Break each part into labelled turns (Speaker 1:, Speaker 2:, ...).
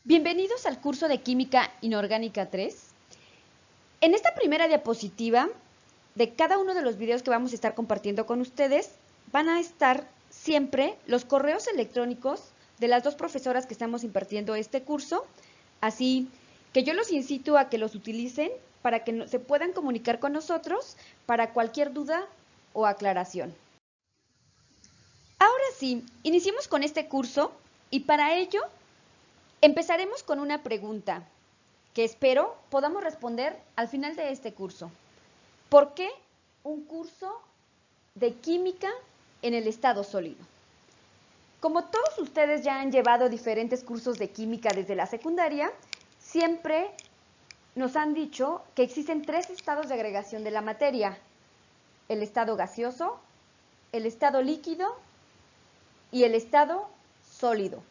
Speaker 1: Bienvenidos al curso de Química Inorgánica 3. En esta primera diapositiva de cada uno de los videos que vamos a estar compartiendo con ustedes, van a estar siempre los correos electrónicos de las dos profesoras que estamos impartiendo este curso, así que yo los incito a que los utilicen para que se puedan comunicar con nosotros para cualquier duda o aclaración. Ahora sí, iniciemos con este curso y para ello empezaremos con una pregunta que espero podamos responder al final de este curso. ¿Por qué un curso de química en el estado sólido? Como todos ustedes ya han llevado diferentes cursos de química desde la secundaria, siempre nos han dicho que existen tres estados de agregación de la materia: el estado gaseoso, el estado líquido y el estado sólido.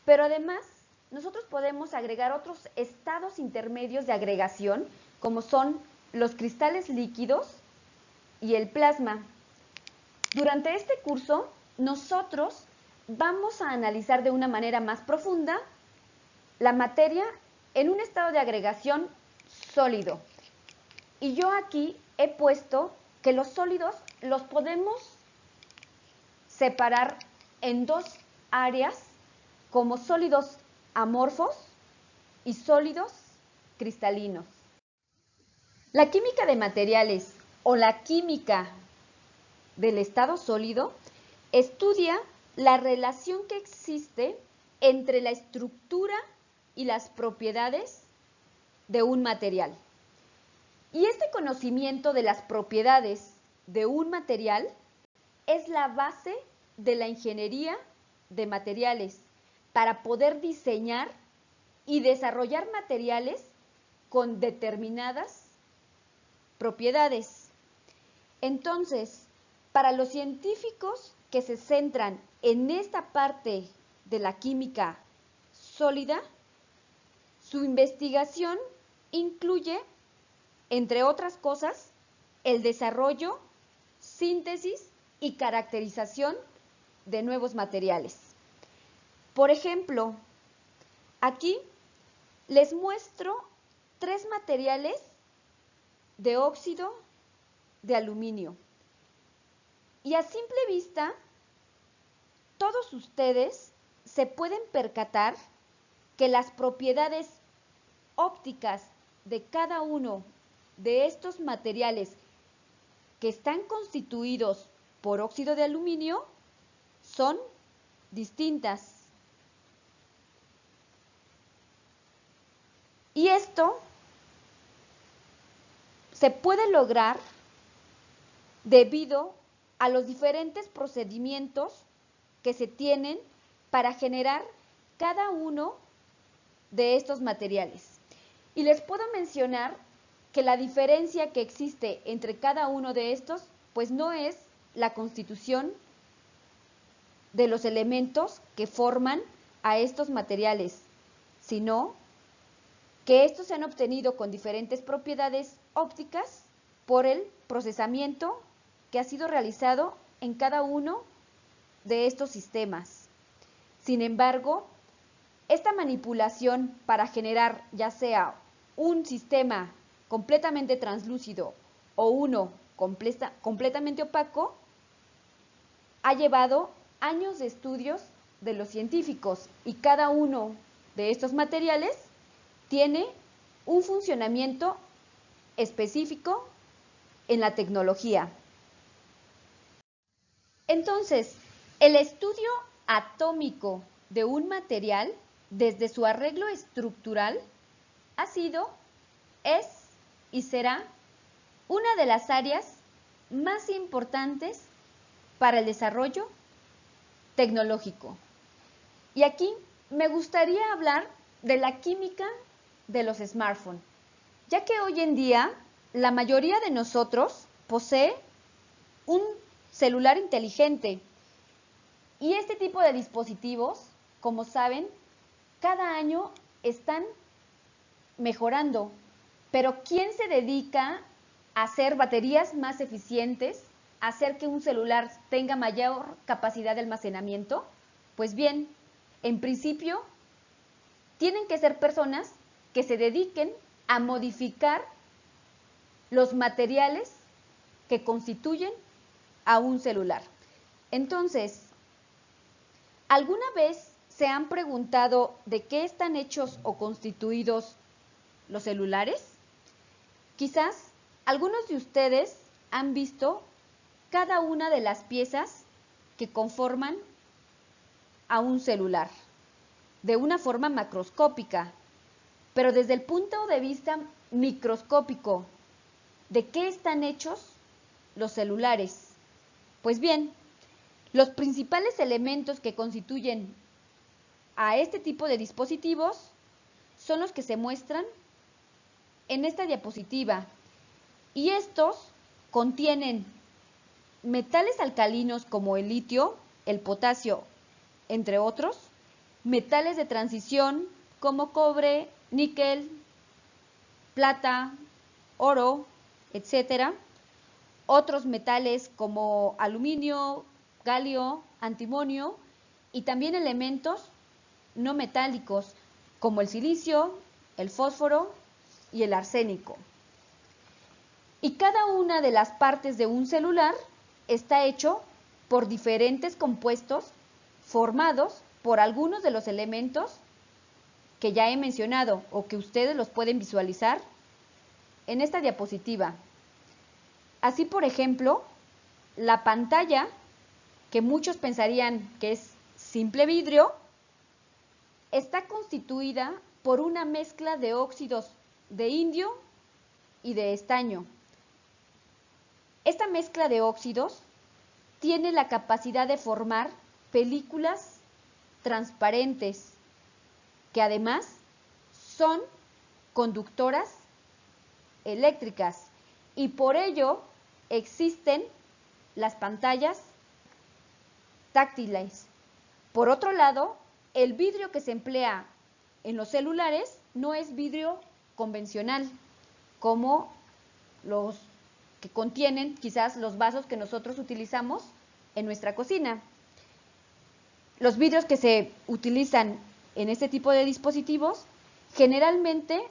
Speaker 1: Pero además, nosotros podemos agregar otros estados intermedios de agregación, como son los cristales líquidos y el plasma. Durante este curso, nosotros vamos a analizar de una manera más profunda la materia en un estado de agregación sólido. Y yo aquí he puesto que los sólidos los podemos separar en dos áreas, como sólidos amorfos y sólidos cristalinos. La química de materiales o la química del estado sólido estudia la relación que existe entre la estructura y las propiedades de un material. Y este conocimiento de las propiedades de un material es la base de la ingeniería de materiales para poder diseñar y desarrollar materiales con determinadas propiedades. Entonces, para los científicos que se centran en esta parte de la química sólida, su investigación incluye, entre otras cosas, el desarrollo, síntesis y caracterización de nuevos materiales. Por ejemplo, aquí les muestro tres materiales de óxido de aluminio. Y a simple vista, todos ustedes se pueden percatar que las propiedades ópticas de cada uno de estos materiales que están constituidos por óxido de aluminio son distintas. Y esto se puede lograr debido a los diferentes procedimientos que se tienen para generar cada uno de estos materiales. Y les puedo mencionar que la diferencia que existe entre cada uno de estos, pues no es la constitución de los elementos que forman a estos materiales, sino que estos se han obtenido con diferentes propiedades ópticas por el procesamiento que ha sido realizado en cada uno de estos sistemas. Sin embargo, esta manipulación para generar ya sea un sistema completamente translúcido o uno completamente opaco, ha llevado años de estudios de los científicos, y cada uno de estos materiales tiene un funcionamiento específico en la tecnología. Entonces, el estudio atómico de un material, desde su arreglo estructural, ha sido, es y será una de las áreas más importantes para el desarrollo tecnológico. Y aquí me gustaría hablar de la química de los smartphones, ya que hoy en día la mayoría de nosotros posee un celular inteligente, y este tipo de dispositivos, como saben, cada año están mejorando. Pero ¿quién se dedica a hacer baterías más eficientes, a hacer que un celular tenga mayor capacidad de almacenamiento? Pues bien, en principio, tienen que ser personas que se dediquen a modificar los materiales que constituyen a un celular. Entonces, ¿alguna vez se han preguntado de qué están hechos o constituidos los celulares? Quizás algunos de ustedes han visto cada una de las piezas que conforman a un celular de una forma macroscópica, pero desde el punto de vista microscópico, ¿de qué están hechos los celulares? Pues bien, los principales elementos que constituyen a este tipo de dispositivos son los que se muestran en esta diapositiva, y estos contienen metales alcalinos como el litio, el potasio, entre otros, metales de transición como cobre, níquel, plata, oro, etcétera, otros metales como aluminio, galio, antimonio, y también elementos no metálicos como el silicio, el fósforo y el arsénico. Y cada una de las partes de un celular está hecho por diferentes compuestos formados por algunos de los elementos que ya he mencionado o que ustedes los pueden visualizar en esta diapositiva. Así, por ejemplo, la pantalla, que muchos pensarían que es simple vidrio, está constituida por una mezcla de óxidos de indio y de estaño. Esta mezcla de óxidos tiene la capacidad de formar películas transparentes, que además son conductoras eléctricas, y por ello existen las pantallas táctiles. Por otro lado, el vidrio que se emplea en los celulares no es vidrio convencional, como los que contienen quizás los vasos que nosotros utilizamos en nuestra cocina. Los vidrios que se utilizan en este tipo de dispositivos generalmente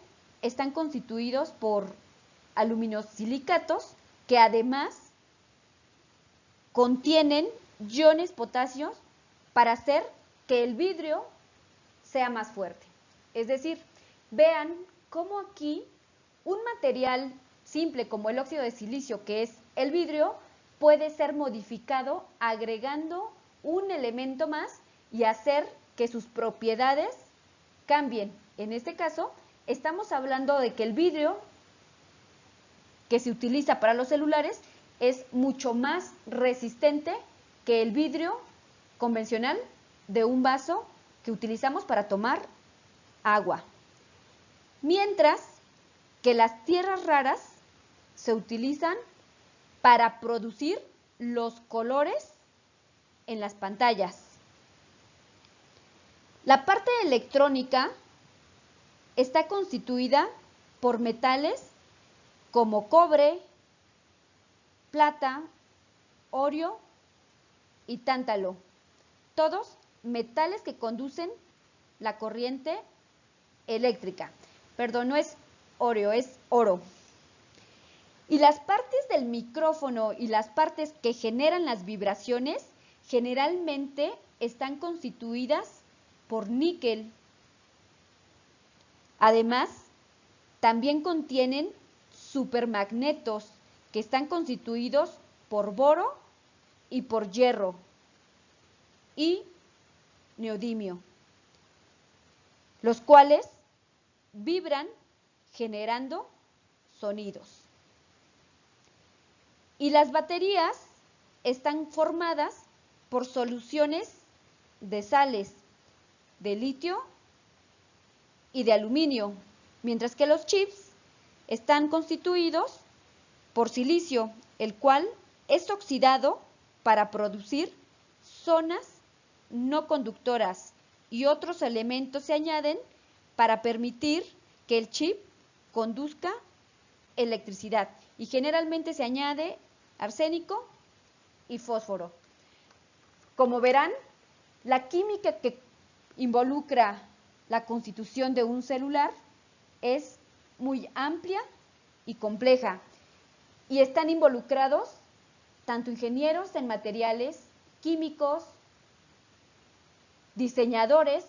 Speaker 1: están constituidos por aluminosilicatos que además contienen iones potasios para hacer que el vidrio sea más fuerte. Es decir, vean cómo aquí un material simple como el óxido de silicio, que es el vidrio, puede ser modificado agregando un elemento más y hacer que sus propiedades cambien. En este caso, estamos hablando de que el vidrio que se utiliza para los celulares es mucho más resistente que el vidrio convencional de un vaso que utilizamos para tomar agua. Mientras que las tierras raras se utilizan para producir los colores en las pantallas. La parte electrónica está constituida por metales como cobre, plata, orio y tántalo. Todos metales que conducen la corriente eléctrica. Perdón, no es orio, es oro. Y las partes del micrófono y las partes que generan las vibraciones generalmente están constituidas por níquel. Además, también contienen supermagnetos que están constituidos por boro y por hierro y neodimio, los cuales vibran generando sonidos. Y las baterías están formadas por soluciones de sales de litio y de aluminio, mientras que los chips están constituidos por silicio, el cual es oxidado para producir zonas no conductoras, y otros elementos se añaden para permitir que el chip conduzca electricidad, y generalmente se añade arsénico y fósforo. Como verán, la química que involucra la constitución de un celular es muy amplia y compleja y están involucrados tanto ingenieros en materiales, químicos, diseñadores,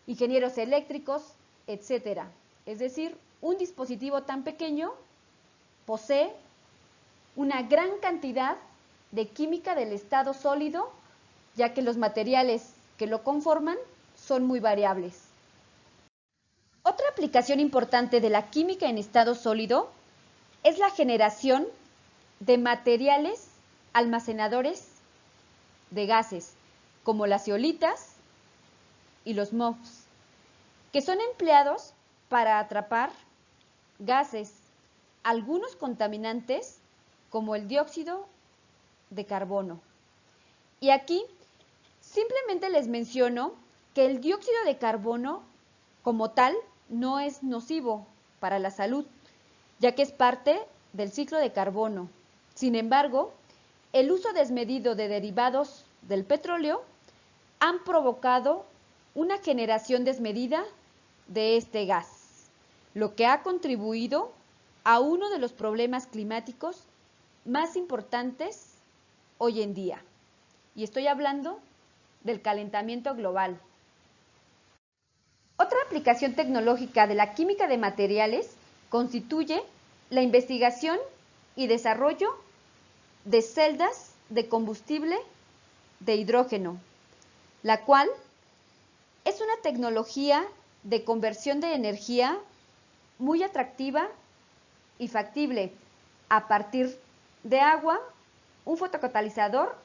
Speaker 1: ingenieros eléctricos, etcétera. Es decir, un dispositivo tan pequeño posee una gran cantidad de química del estado sólido, ya que los materiales que lo conforman son muy variables. Otra aplicación importante de la química en estado sólido es la generación de materiales almacenadores de gases, como las zeolitas y los MOFs, que son empleados para atrapar gases, algunos contaminantes como el dióxido de carbono. Y aquí simplemente les menciono que el dióxido de carbono como tal no es nocivo para la salud, ya que es parte del ciclo de carbono. Sin embargo, el uso desmedido de derivados del petróleo han provocado una generación desmedida de este gas, lo que ha contribuido a uno de los problemas climáticos más importantes hoy en día. Y estoy hablando del calentamiento global. Otra aplicación tecnológica de la química de materiales constituye la investigación y desarrollo de celdas de combustible de hidrógeno, la cual es una tecnología de conversión de energía muy atractiva y factible a partir de agua, un fotocatalizador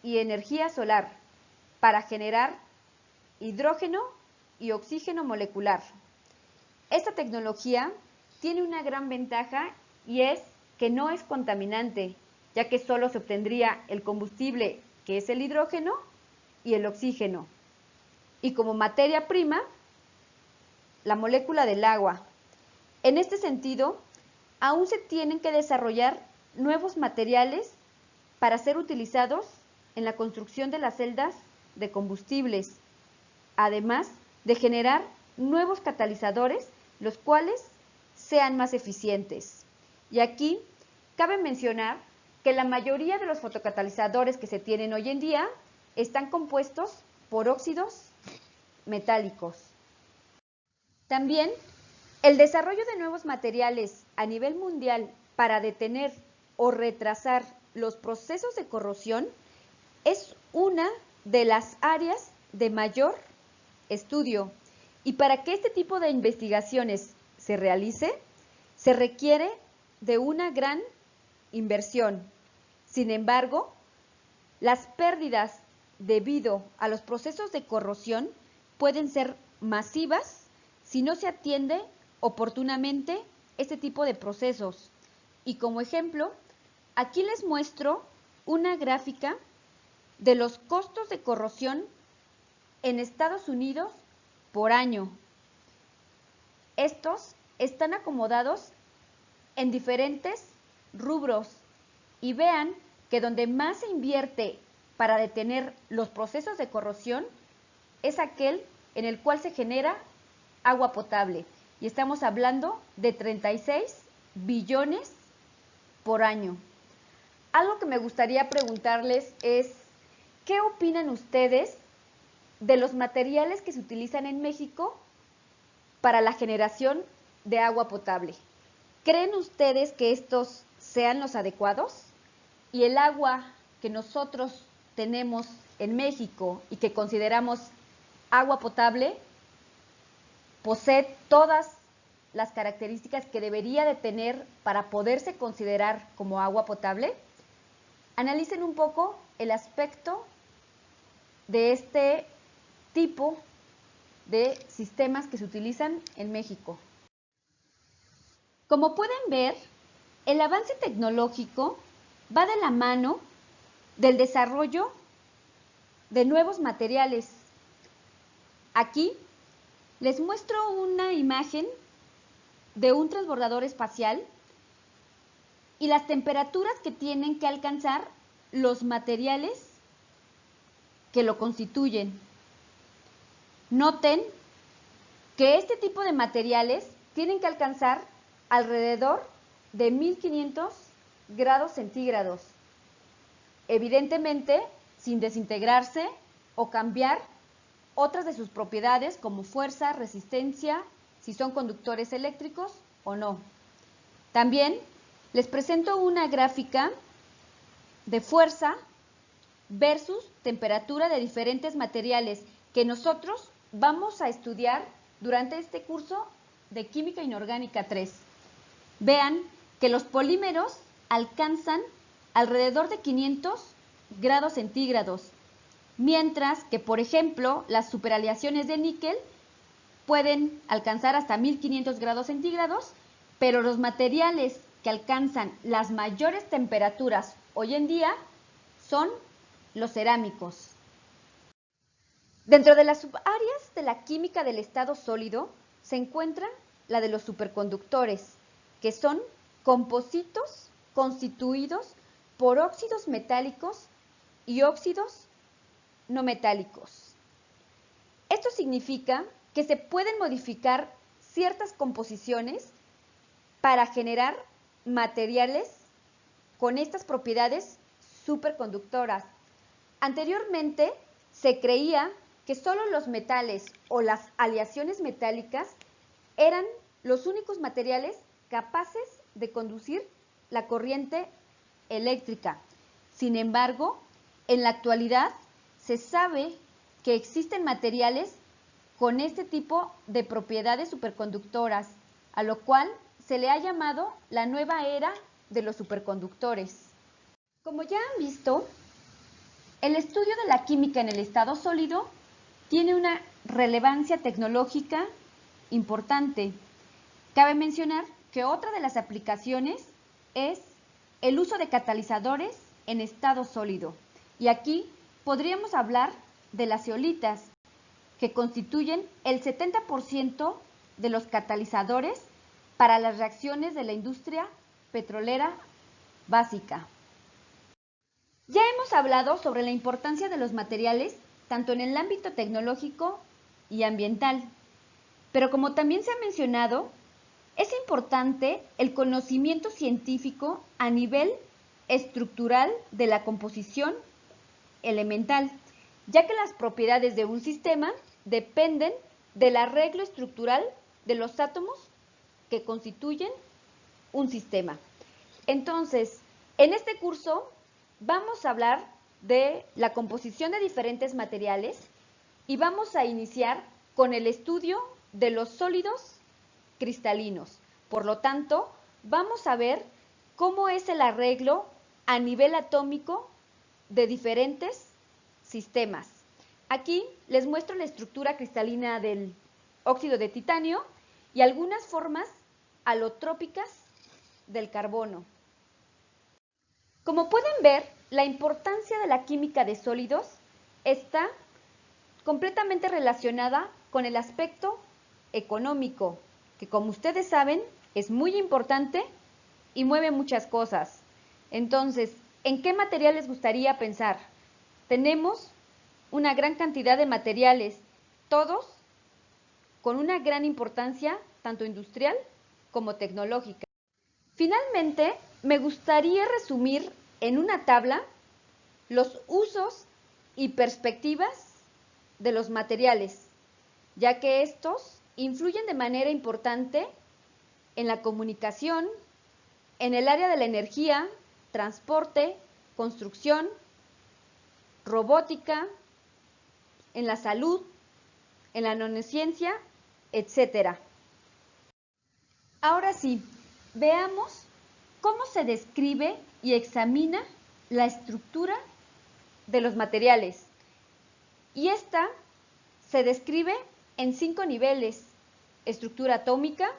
Speaker 1: y energía solar para generar hidrógeno y oxígeno molecular. Esta tecnología tiene una gran ventaja y es que no es contaminante, ya que solo se obtendría el combustible, que es el hidrógeno, y el oxígeno. Y como materia prima, la molécula del agua. En este sentido, aún se tienen que desarrollar nuevos materiales para ser utilizados en la construcción de las celdas de combustibles, además de generar nuevos catalizadores, los cuales sean más eficientes. Y aquí cabe mencionar que la mayoría de los fotocatalizadores que se tienen hoy en día están compuestos por óxidos metálicos. También el desarrollo de nuevos materiales a nivel mundial para detener o retrasar los procesos de corrosión es una de las áreas de mayor estudio. Y para que este tipo de investigaciones se realice, se requiere de una gran inversión. Sin embargo, las pérdidas debido a los procesos de corrosión pueden ser masivas si no se atiende oportunamente este tipo de procesos. Y como ejemplo, aquí les muestro una gráfica de los costos de corrosión en Estados Unidos por año. Estos están acomodados en diferentes rubros y vean que donde más se invierte para detener los procesos de corrosión es aquel en el cual se genera agua potable. Y estamos hablando de 36 billones por año. Algo que me gustaría preguntarles es, ¿qué opinan ustedes de los materiales que se utilizan en México para la generación de agua potable? ¿Creen ustedes que estos sean los adecuados? Y el agua que nosotros tenemos en México y que consideramos agua potable posee todas las características que debería de tener para poderse considerar como agua potable. Analicen un poco el aspecto de este tipo de sistemas que se utilizan en México. Como pueden ver, el avance tecnológico va de la mano del desarrollo de nuevos materiales. Aquí les muestro una imagen de un transbordador espacial y las temperaturas que tienen que alcanzar los materiales que lo constituyen. Noten que este tipo de materiales tienen que alcanzar alrededor de 1500 grados centígrados, evidentemente sin desintegrarse o cambiar otras de sus propiedades como fuerza, resistencia, si son conductores eléctricos o no. También les presento una gráfica de fuerza versus temperatura de diferentes materiales que nosotros vamos a estudiar durante este curso de Química Inorgánica 3. Vean que los polímeros alcanzan alrededor de 500 grados centígrados, mientras que, por ejemplo, las superaleaciones de níquel pueden alcanzar hasta 1500 grados centígrados, pero los materiales que alcanzan las mayores temperaturas hoy en día son los cerámicos. Dentro de las subáreas de la química del estado sólido se encuentra la de los superconductores, que son compositos constituidos por óxidos metálicos y óxidos no metálicos. Esto significa que se pueden modificar ciertas composiciones para generar materiales con estas propiedades superconductoras. Anteriormente se creía que solo los metales o las aleaciones metálicas eran los únicos materiales capaces de conducir la corriente eléctrica. Sin embargo, en la actualidad se sabe que existen materiales con este tipo de propiedades superconductoras, a lo cual se le ha llamado la nueva era de los superconductores. Como ya han visto, el estudio de la química en el estado sólido tiene una relevancia tecnológica importante. Cabe mencionar que otra de las aplicaciones es el uso de catalizadores en estado sólido. Y aquí podríamos hablar de las zeolitas, que constituyen el 70% de los catalizadores para las reacciones de la industria petrolera básica. Ya hemos hablado sobre la importancia de los materiales tanto en el ámbito tecnológico y ambiental, pero como también se ha mencionado, es importante el conocimiento científico a nivel estructural de la composición elemental, ya que las propiedades de un sistema dependen del arreglo estructural de los átomos que constituyen un sistema. Entonces, en este curso vamos a hablar de la composición de diferentes materiales y vamos a iniciar con el estudio de los sólidos cristalinos. Por lo tanto, vamos a ver cómo es el arreglo a nivel atómico de diferentes sistemas. Aquí les muestro la estructura cristalina del óxido de titanio y algunas formas alotrópicas del carbono. Como pueden ver, la importancia de la química de sólidos está completamente relacionada con el aspecto económico, que como ustedes saben es muy importante y mueve muchas cosas. Entonces, ¿en qué material les gustaría pensar? Tenemos una gran cantidad de materiales, todos con una gran importancia tanto industrial como tecnológica. Finalmente, me gustaría resumir en una tabla los usos y perspectivas de los materiales, ya que estos influyen de manera importante en la comunicación, en el área de la energía, transporte, construcción, robótica, en la salud, en la nanociencia, etc. Ahora sí, veamos cómo se describe y examina la estructura de los materiales. Y esta se describe en 5 niveles: estructura atómica,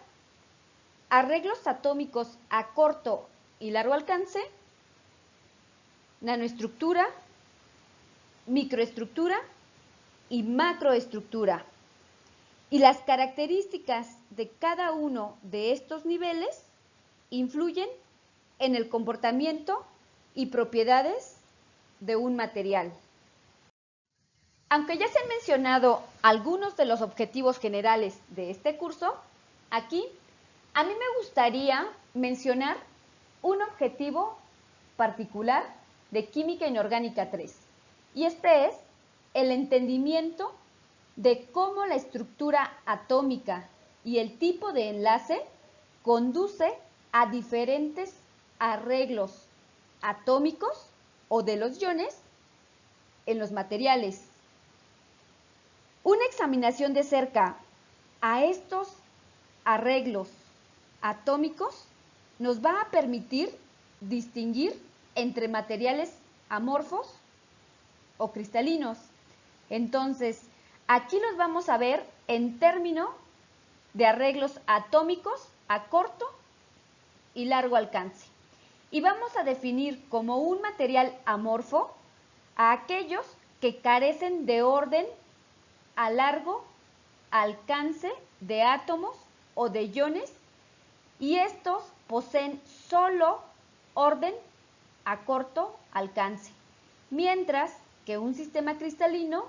Speaker 1: arreglos atómicos a corto y largo alcance, nanoestructura, microestructura y macroestructura. Y las características de cada uno de estos niveles influyen en el comportamiento y propiedades de un material. Aunque ya se han mencionado algunos de los objetivos generales de este curso, aquí a mí me gustaría mencionar un objetivo particular de Química Inorgánica 3, y este es el entendimiento de cómo la estructura atómica y el tipo de enlace conduce a diferentes arreglos atómicos o de los iones en los materiales. Una examinación de cerca a estos arreglos atómicos nos va a permitir distinguir entre materiales amorfos o cristalinos. Entonces, aquí los vamos a ver en términos de arreglos atómicos a corto y largo alcance. Y vamos a definir como un material amorfo a aquellos que carecen de orden a largo alcance de átomos o de iones, y estos poseen solo orden a corto alcance, mientras que un sistema cristalino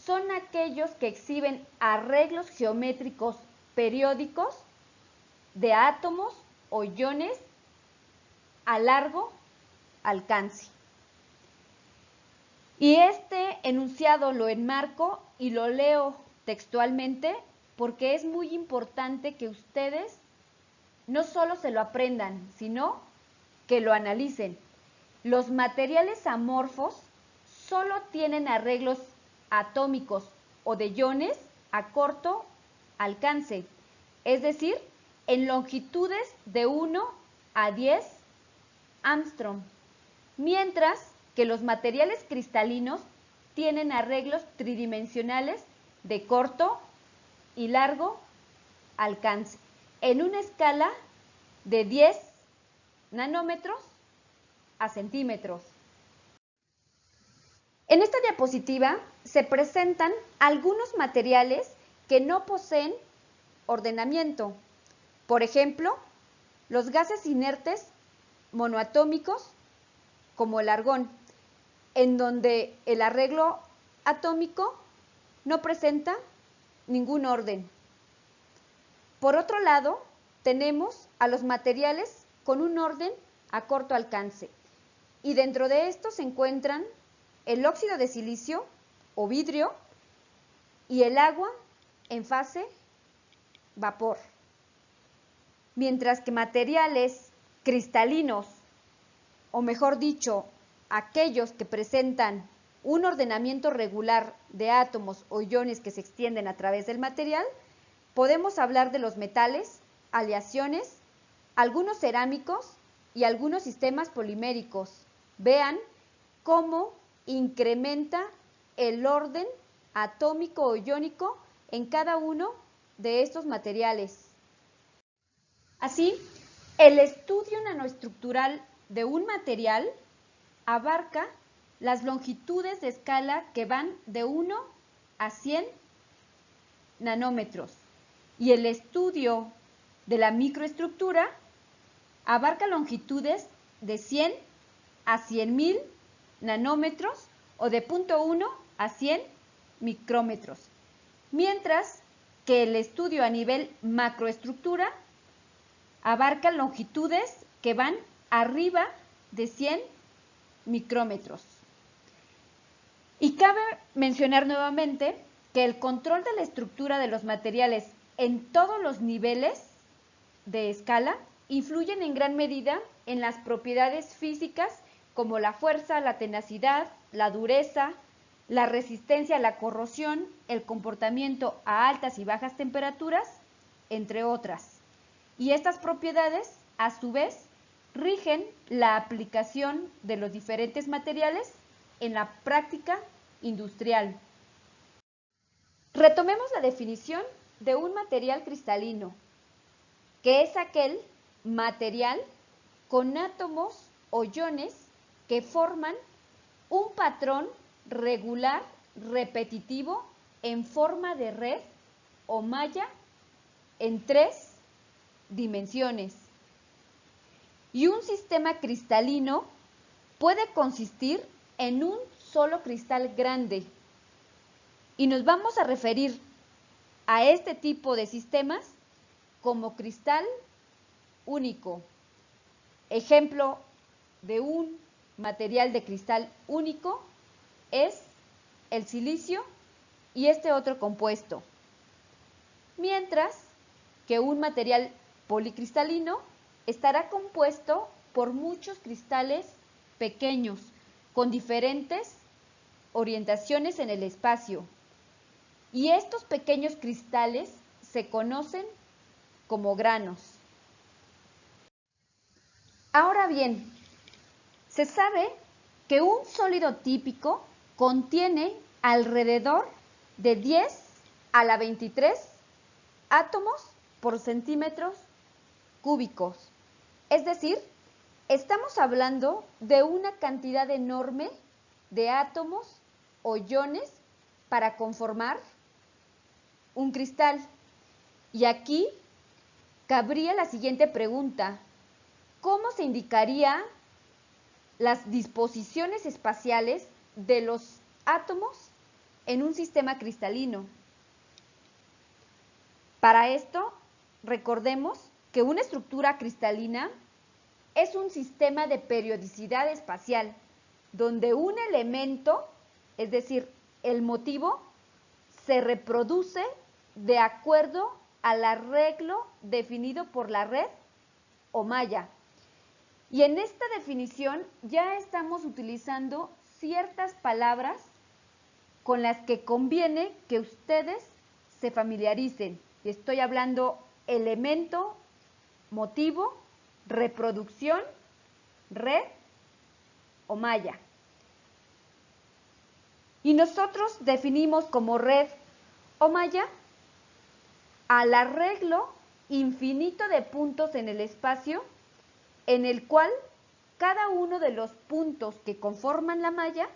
Speaker 1: son aquellos que exhiben arreglos geométricos periódicos de átomos o iones a largo alcance. Y este enunciado lo enmarco y lo leo textualmente porque es muy importante que ustedes no solo se lo aprendan, sino que lo analicen. Los materiales amorfos solo tienen arreglos atómicos o de iones a corto alcance, es decir, en longitudes de 1 a 10 Armstrong, mientras que los materiales cristalinos tienen arreglos tridimensionales de corto y largo alcance, en una escala de 10 nanómetros a centímetros. En esta diapositiva se presentan algunos materiales que no poseen ordenamiento. Por ejemplo, los gases inertes monoatómicos como el argón, en donde el arreglo atómico no presenta ningún orden. Por otro lado, tenemos a los materiales con un orden a corto alcance, y dentro de estos se encuentran el óxido de silicio o vidrio y el agua en fase vapor. Mientras que materiales cristalinos, o mejor dicho, aquellos que presentan un ordenamiento regular de átomos o iones que se extienden a través del material, podemos hablar de los metales, aleaciones, algunos cerámicos y algunos sistemas poliméricos. Vean cómo incrementa el orden atómico o iónico en cada uno de estos materiales. Así, el estudio nanoestructural de un material abarca las longitudes de escala que van de 1 a 100 nanómetros, y el estudio de la microestructura abarca longitudes de 100 a 100.000 nanómetros o de 0.1 a 100 micrómetros, mientras que el estudio a nivel macroestructura abarca longitudes que van arriba de 100 micrómetros. Y cabe mencionar nuevamente que el control de la estructura de los materiales en todos los niveles de escala influyen en gran medida en las propiedades físicas como la fuerza, la tenacidad, la dureza, la resistencia a la corrosión, el comportamiento a altas y bajas temperaturas, entre otras. Y estas propiedades, a su vez, rigen la aplicación de los diferentes materiales en la práctica industrial. Retomemos la definición de un material cristalino, que es aquel material con átomos o iones que forman un patrón regular repetitivo en forma de red o malla en 3 dimensiones. Y un sistema cristalino puede consistir en un solo cristal grande, y nos vamos a referir a este tipo de sistemas como cristal único. Ejemplo de un material de cristal único es el silicio y este otro compuesto. Mientras que un material policristalino estará compuesto por muchos cristales pequeños con diferentes orientaciones en el espacio. Y estos pequeños cristales se conocen como granos. Ahora bien, se sabe que un sólido típico contiene alrededor de 10 a la 23 átomos por centímetros cúbicos. Es decir, estamos hablando de una cantidad enorme de átomos o iones para conformar un cristal. Y aquí cabría la siguiente pregunta: ¿cómo se indicaría las disposiciones espaciales de los átomos en un sistema cristalino? Para esto, recordemos que una estructura cristalina es un sistema de periodicidad espacial donde un elemento, es decir, el motivo, se reproduce de acuerdo al arreglo definido por la red o malla. Y en esta definición ya estamos utilizando ciertas palabras con las que conviene que ustedes se familiaricen. Estoy hablando elemento, motivo, reproducción, red o malla. Y nosotros definimos como red o malla al arreglo infinito de puntos en el espacio en el cual cada uno de los puntos que conforman la malla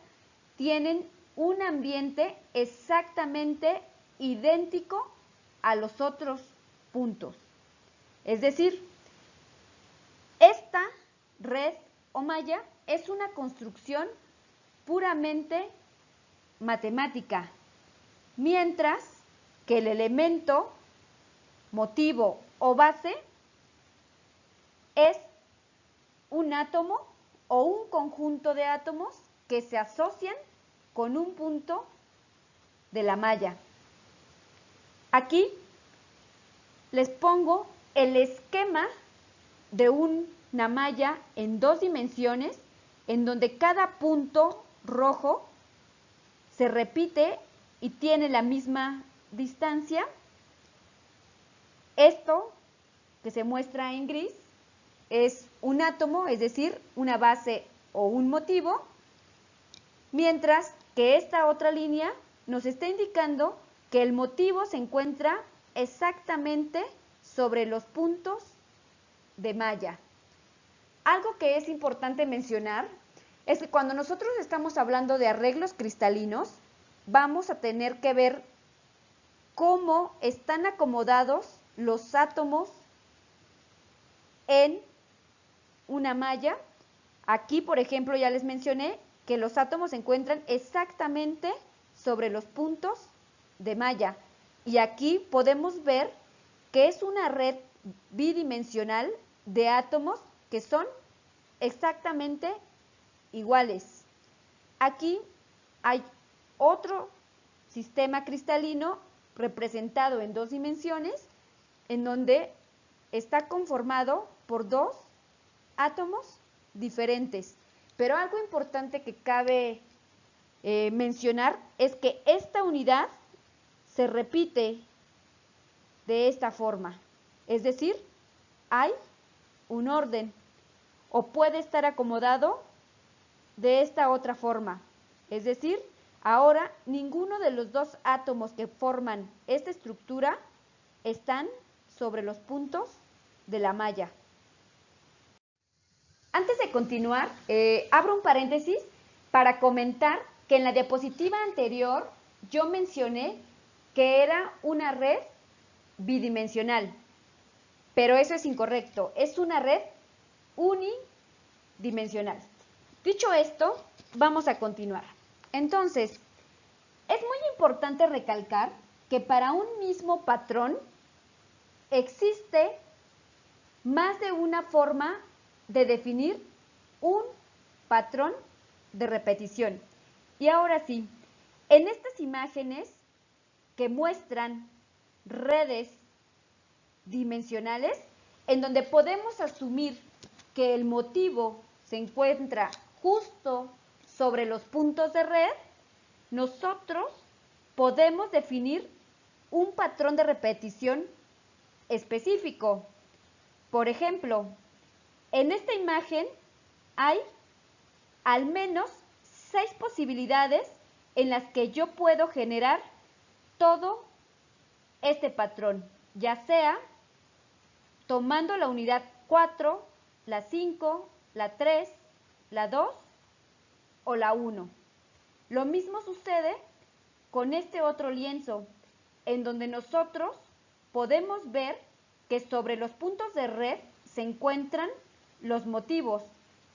Speaker 1: tienen un ambiente exactamente idéntico a los otros puntos. Es decir, esta red o malla es una construcción puramente matemática, mientras que el elemento, motivo o base es un átomo o un conjunto de átomos que se asocian con un punto de la malla. Aquí les pongo el esquema de una malla en 2 dimensiones en donde cada punto rojo se repite y tiene la misma distancia. Esto que se muestra en gris es un átomo, es decir, una base o un motivo, mientras que esta otra línea nos está indicando que el motivo se encuentra exactamente sobre los puntos de malla. Algo que es importante mencionar es que cuando nosotros estamos hablando de arreglos cristalinos, vamos a tener que ver cómo están acomodados los átomos en una malla. Aquí, por ejemplo, ya les mencioné que los átomos se encuentran exactamente sobre los puntos de malla. Y aquí podemos ver que es una red bidimensional de átomos que son exactamente iguales. Aquí hay otro sistema cristalino representado en 2 dimensiones, en donde está conformado por 2 átomos diferentes. Pero algo importante que cabe mencionar es que esta unidad se repite de esta forma. Es decir, hay un orden o puede estar acomodado de esta otra forma. Es decir, ahora ninguno de los 2 átomos que forman esta estructura están sobre los puntos de la malla. Antes de continuar, abro un paréntesis para comentar que en la diapositiva anterior yo mencioné que era una red bidimensional, pero eso es incorrecto, es una red unidimensional. Dicho esto, vamos a continuar. Entonces, Es muy importante recalcar que para un mismo patrón existe más de una forma de definir un patrón de repetición. Y ahora sí, en estas imágenes que muestran redes dimensionales, en donde podemos asumir que el motivo se encuentra justo sobre los puntos de red, nosotros podemos definir un patrón de repetición específico. Por ejemplo, en esta imagen hay al menos 6 posibilidades en las que yo puedo generar todo este patrón, ya sea tomando la unidad 4, la 5, la 3, la 2 o la 1. Lo mismo sucede con este otro lienzo, en donde nosotros podemos ver que sobre los puntos de red se encuentran los motivos,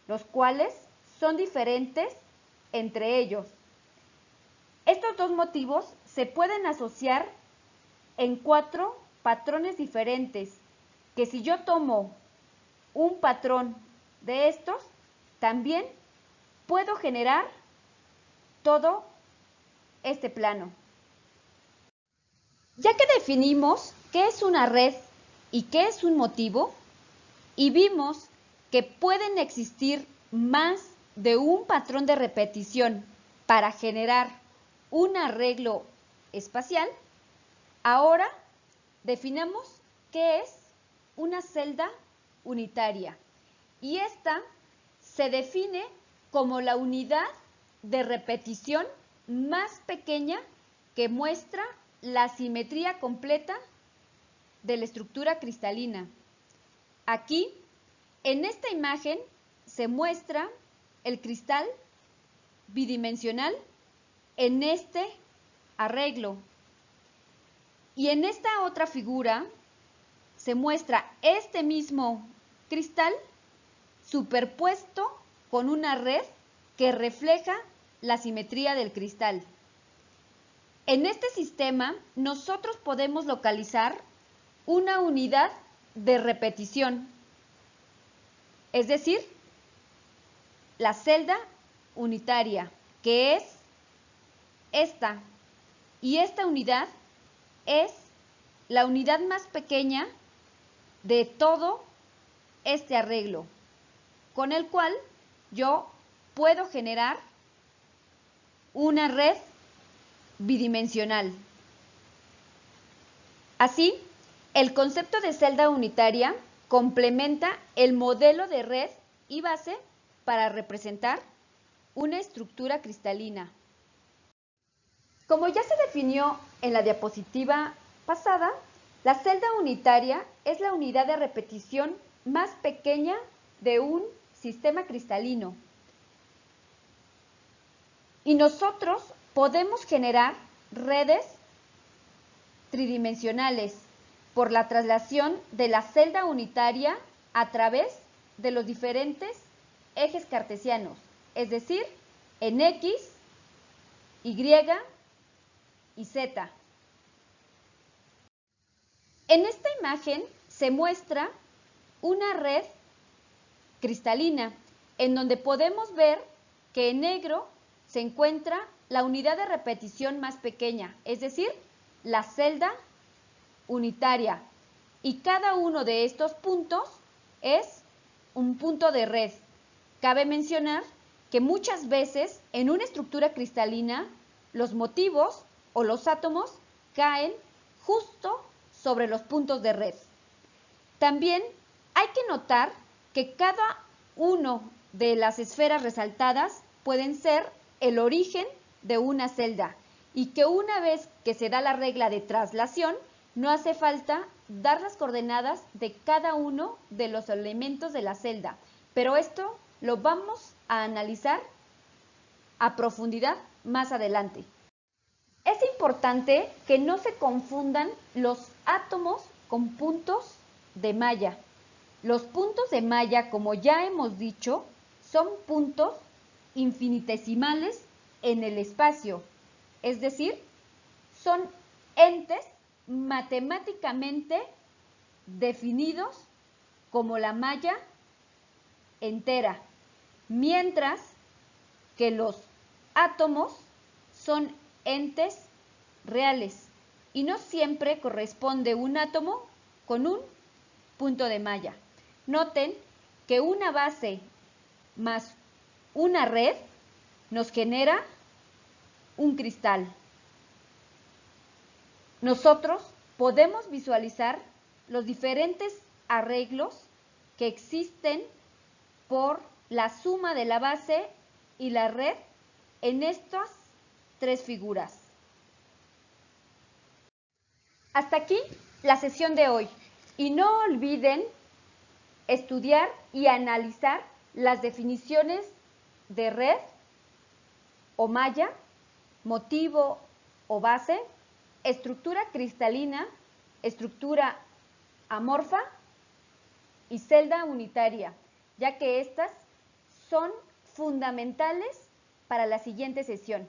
Speaker 1: los cuales son diferentes entre ellos. Estos dos motivos se pueden asociar en 4 patrones diferentes, que si yo tomo un patrón de estos, también puedo generar todo este plano. Ya que definimos qué es una red y qué es un motivo, y vimos que pueden existir más de un patrón de repetición para generar un arreglo espacial, ahora definamos qué es una celda unitaria. Y esta se define como la unidad de repetición más pequeña que muestra la simetría completa de la estructura cristalina. Aquí, en esta imagen, se muestra el cristal bidimensional en este arreglo. Y en esta otra figura se muestra este mismo cristal superpuesto con una red que refleja la simetría del cristal. En este sistema, nosotros podemos localizar una unidad de repetición, es decir, la celda unitaria, que es esta, y esta unidad es la unidad más pequeña de todo este arreglo, con el cual yo puedo generar una red bidimensional. Así, el concepto de celda unitaria complementa el modelo de red y base para representar una estructura cristalina. Como ya se definió en la diapositiva pasada, la celda unitaria es la unidad de repetición más pequeña de un sistema cristalino. Y nosotros podemos generar redes tridimensionales por la traslación de la celda unitaria a través de los diferentes ejes cartesianos, es decir, en X, Y y Z. En esta imagen se muestra una red cristalina, en donde podemos ver que en negro se encuentra la unidad de repetición más pequeña, es decir, la celda unitaria. Y cada uno de estos puntos es un punto de red. Cabe mencionar que muchas veces en una estructura cristalina los motivos o los átomos caen justo sobre los puntos de red. También hay que notar que cada uno de las esferas resaltadas pueden ser el origen de una celda y que una vez que se da la regla de traslación, no hace falta dar las coordenadas de cada uno de los elementos de la celda, pero esto lo vamos a analizar a profundidad más adelante. Es importante que no se confundan los átomos con puntos de malla. Los puntos de malla, como ya hemos dicho, son puntos infinitesimales en el espacio. es decir, son entes matemáticamente definidos como la malla entera, mientras que los átomos son entes reales y no siempre corresponde un átomo con un punto de malla. Noten que una base más una red nos genera un cristal. Nosotros podemos visualizar los diferentes arreglos que existen por la suma de la base y la red en estas tres figuras. Hasta aquí la sesión de hoy y no olviden estudiar y analizar las definiciones de red o malla, motivo o base, estructura cristalina, estructura amorfa y celda unitaria, ya que estas son fundamentales para la siguiente sesión.